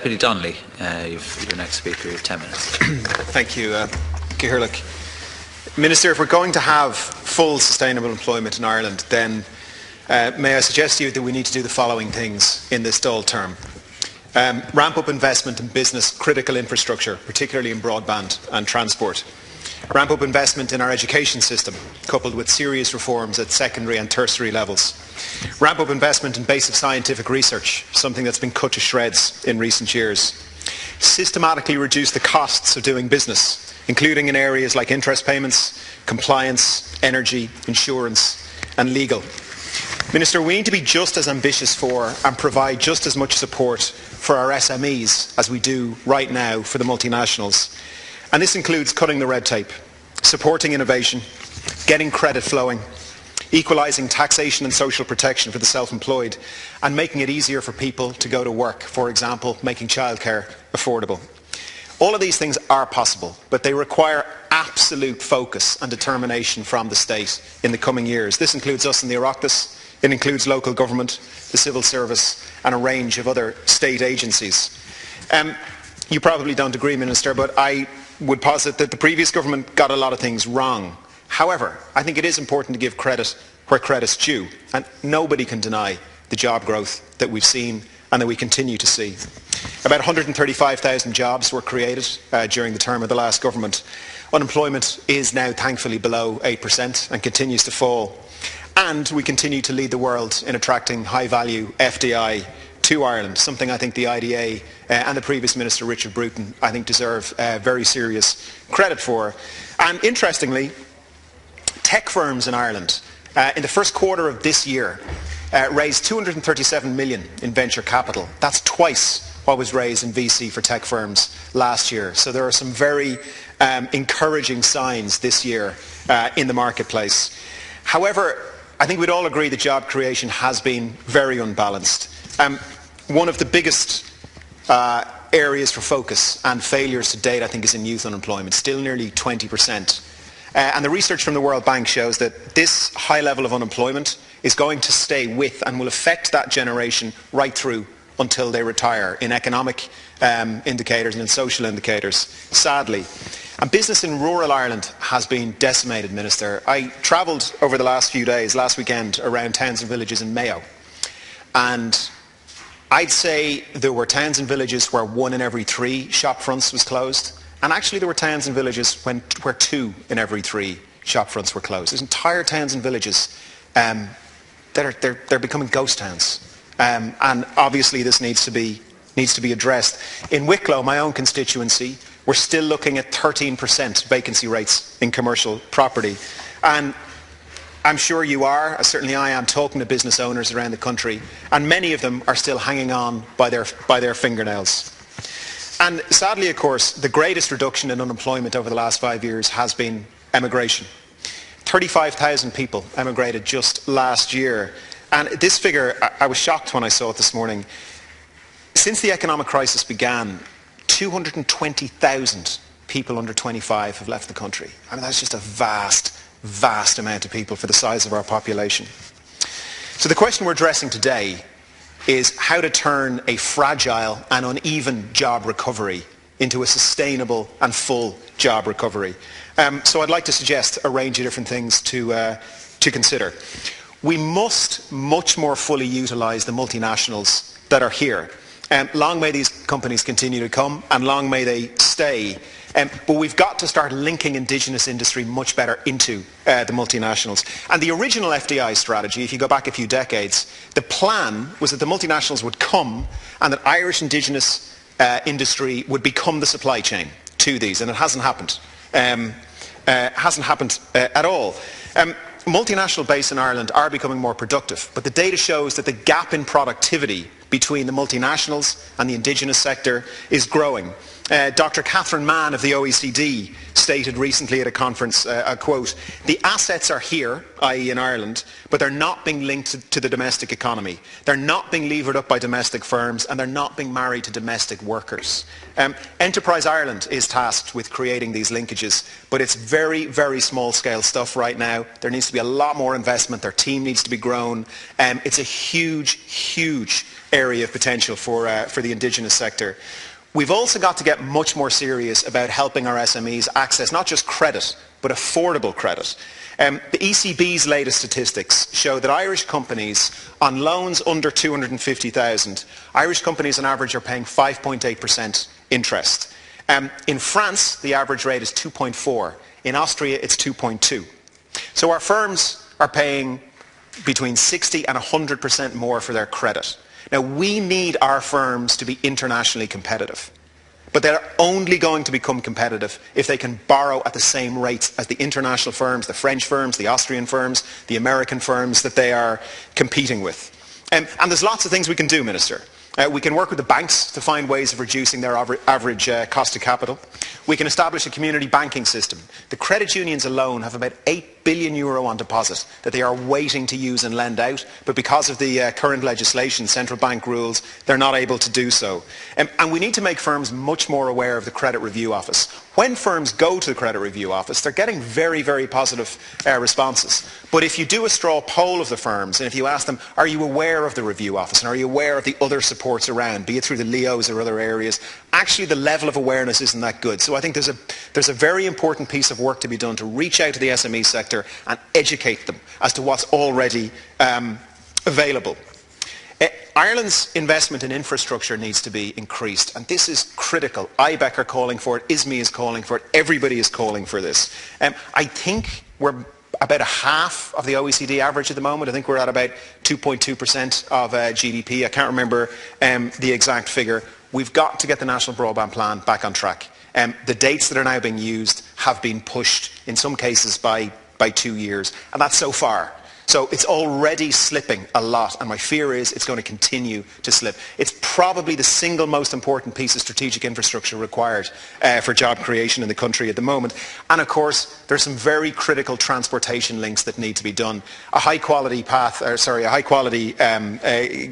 Deputy Donnelly, you're your next speaker. You have 10 minutes. Thank you, Cahirlock. Minister, if we're going to have full sustainable employment in Ireland, then may I suggest to you that we need to do the following things in this Dáil term. Ramp up investment in business critical infrastructure, particularly in broadband and transport. Ramp up investment in our education system, coupled with serious reforms at secondary and tertiary levels. Ramp up investment in basic scientific research, something that's been cut to shreds in recent years. Systematically reduce the costs of doing business, including in areas like interest payments, compliance, energy, insurance and legal. Minister, we need to be just as ambitious for and provide just as much support for our SMEs as we do right now for the multinationals. And this includes cutting the red tape, supporting innovation, getting credit flowing, equalising taxation and social protection for the self-employed, and making it easier for people to go to work, for example, making childcare affordable. All of these things are possible, but they require absolute focus and determination from the state in the coming years. This includes us in the Oireachtas, it includes local government, the civil service, and a range of other state agencies. You probably don't agree, Minister, but I would posit that the previous government got a lot of things wrong. However, I think it is important to give credit where credit's due, and nobody can deny the job growth that we've seen and that we continue to see. About 135,000 jobs were created during the term of the last government. Unemployment is now thankfully below 8% and continues to fall. And we continue to lead the world in attracting high-value FDI to Ireland, something I think the IDA and the previous Minister Richard Bruton I think deserve very serious credit for. And interestingly, tech firms in Ireland in the first quarter of this year raised 237 million in venture capital. That's twice what was raised in VC for tech firms last year. So there are some very encouraging signs this year in the marketplace. However, I think we'd all agree that job creation has been very unbalanced. One of the biggest areas for focus and failures to date, I think, is in youth unemployment, still nearly 20%. And the research from the World Bank shows that this high level of unemployment is going to stay with and will affect that generation right through until they retire in economic indicators and in social indicators, sadly. And business in rural Ireland has been decimated, Minister. I travelled over the last few days, last weekend, around towns and villages in Mayo. And I'd say there were towns and villages where 1 in every 3 shop fronts was closed. And actually there were towns and villages where 2 in every 3 shop fronts were closed. There's entire towns and villages they're becoming ghost towns. And obviously this needs to be addressed. In Wicklow, my own constituency, we're still looking at 13% vacancy rates in commercial property. And I'm sure you are, certainly I am, talking to business owners around the country, and many of them are still hanging on by their fingernails. And sadly, of course, the greatest reduction in unemployment over the last 5 years has been emigration. 35,000 people emigrated just last year. And this figure, I was shocked when I saw it this morning. Since the economic crisis began, 220,000 people under 25 have left the country. I mean, that's just a vast amount of people for the size of our population. So the question we're addressing today is how to turn a fragile and uneven job recovery into a sustainable and full job recovery. So I'd like to suggest a range of different things to consider. We must much more fully utilise the multinationals that are here. Long may these companies continue to come and long may they stay. But we've got to start linking indigenous industry much better into the multinationals. And the original FDI strategy, if you go back a few decades, the plan was that the multinationals would come and that Irish indigenous industry would become the supply chain to these. And it hasn't happened. At all. Multinational base in Ireland are becoming more productive, but the data shows that the gap in productivity between the multinationals and the indigenous sector is growing. Dr. Catherine Mann of the OECD stated recently at a conference, I quote, "The assets are here, i.e. in Ireland, but they're not being linked to the domestic economy. They're not being levered up by domestic firms, and they're not being married to domestic workers." Enterprise Ireland is tasked with creating these linkages, but it's very, very small scale stuff right now. There needs to be a lot more investment. Their team needs to be grown. It's a huge, huge area of potential for the indigenous sector. We've also got to get much more serious about helping our SMEs access not just credit, but affordable credit. The ECB's latest statistics show that Irish companies, on loans under 250,000, Irish companies on average are paying 5.8% interest. In France, the average rate is 2.4. In Austria, it's 2.2. So our firms are paying between 60 and 100% more for their credit. Now, we need our firms to be internationally competitive, but they're only going to become competitive if they can borrow at the same rates as the international firms, the French firms, the Austrian firms, the American firms that they are competing with. And there's lots of things we can do, Minister. We can work with the banks to find ways of reducing their average cost of capital. We can establish a community banking system. The credit unions alone have about €8 billion on deposit that they are waiting to use and lend out, but because of the current legislation, central bank rules, they're not able to do so. And we need to make firms much more aware of the Credit Review Office. When firms go to the Credit Review Office, they're getting very, very positive responses. But if you do a straw poll of the firms, and if you ask them, are you aware of the Review Office, and are you aware of the other supports around, be it through the LEOs or other areas, actually the level of awareness isn't that good. So I think there's a very important piece of work to be done to reach out to the SME sector and educate them as to what's already available. Ireland's investment in infrastructure needs to be increased, and this is critical. IBEC are calling for it, ISME is calling for it, everybody is calling for this. I think we're about a half of the OECD average at the moment. I think we're at about 2.2% of GDP. I can't remember the exact figure. We've got to get the National Broadband Plan back on track. The dates that are now being used have been pushed, in some cases by 2 years, and that's so far. So it's already slipping a lot, and my fear is it's going to continue to slip. It's probably the single most important piece of strategic infrastructure required for job creation in the country at the moment. And of course, there's some very critical transportation links that need to be done. A high-quality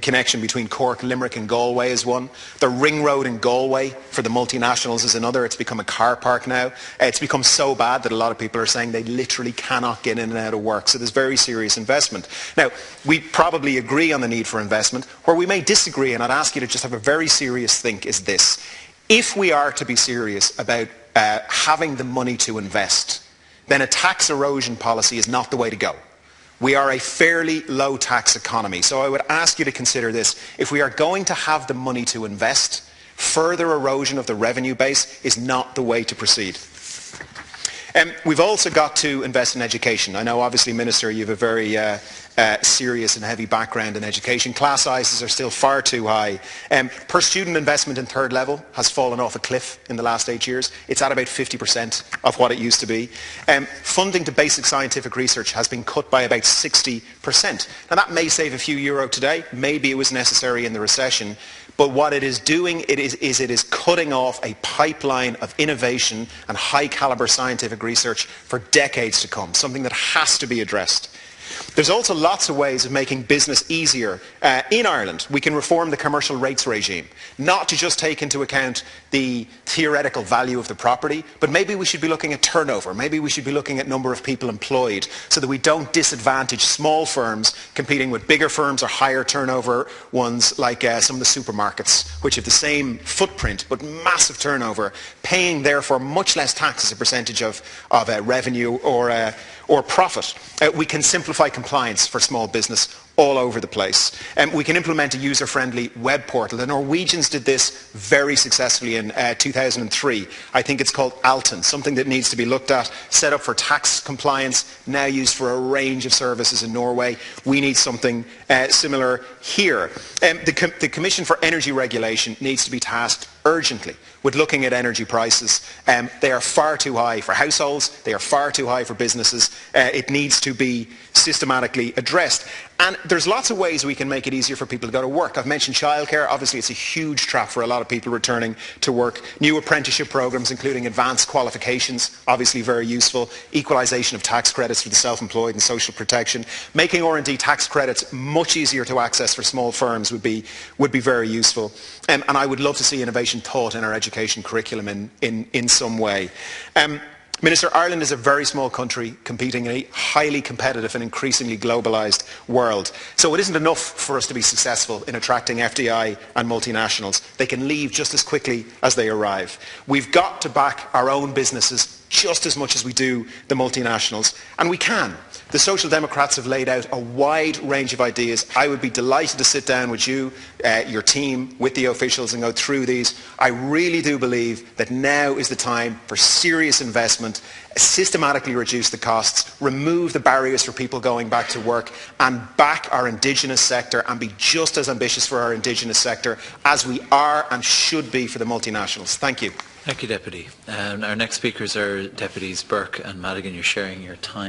connection between Cork, Limerick and Galway is one. The ring road in Galway for the multinationals is another. It's become a car park now. It's become so bad that a lot of people are saying they literally cannot get in and out of work. So there's very serious investment. Now, we probably agree on the need for investment. Where we may disagree, and I'd ask you to just have a very serious think, is this. If we are to be serious about having the money to invest, then a tax erosion policy is not the way to go. We are a fairly low tax economy, so I would ask you to consider this. If we are going to have the money to invest, further erosion of the revenue base is not the way to proceed. We've also got to invest in education. I know, obviously, Minister, you have a very serious and heavy background in education. Class sizes are still far too high. Per student investment in third level has fallen off a cliff in the last 8 years. It's at about 50% of what it used to be. Funding to basic scientific research has been cut by about 60%. Now, that may save a few euro today. Maybe it was necessary in the recession. But what it is doing it is cutting off a pipeline of innovation and high caliber scientific research for decades to come, something that has to be addressed. There's also lots of ways of making business easier in Ireland. We can reform the commercial rates regime, not to just take into account the theoretical value of the property, but maybe we should be looking at turnover. Maybe we should be looking at number of people employed so that we don't disadvantage small firms competing with bigger firms or higher turnover ones like some of the supermarkets, which have the same footprint but massive turnover, paying therefore much less tax as a percentage of revenue or profit. We can simplify compliance for small business all over the place. We can implement a user-friendly web portal. The Norwegians did this very successfully in 2003. I think it's called Alton, something that needs to be looked at, set up for tax compliance, now used for a range of services in Norway. We need something similar here. The Commission for Energy Regulation needs to be tasked urgently with looking at energy prices. They are far too high for households, they are far too high for businesses. It needs to be systematically addressed. And there's lots of ways we can make it easier for people to go to work. I've mentioned childcare. Obviously, it's a huge trap for a lot of people returning to work. New apprenticeship programs, including advanced qualifications, obviously very useful. Equalisation of tax credits for the self-employed and social protection. Making R&D tax credits much easier to access for small firms would be very useful. And I would love to see innovation taught in our education curriculum in some way. Minister, Ireland is a very small country competing in a highly competitive and increasingly globalised world. So it isn't enough for us to be successful in attracting FDI and multinationals. They can leave just as quickly as they arrive. We've got to back our own businesses just as much as we do the multinationals, and we can. The Social Democrats have laid out a wide range of ideas. I would be delighted to sit down with you, your team, with the officials and go through these. I really do believe that now is the time for serious investment, systematically reduce the costs, remove the barriers for people going back to work, and back our indigenous sector and be just as ambitious for our indigenous sector as we are and should be for the multinationals. Thank you. Thank you, Deputy. Our next speakers are Deputies Burke and Madigan. You're sharing your time.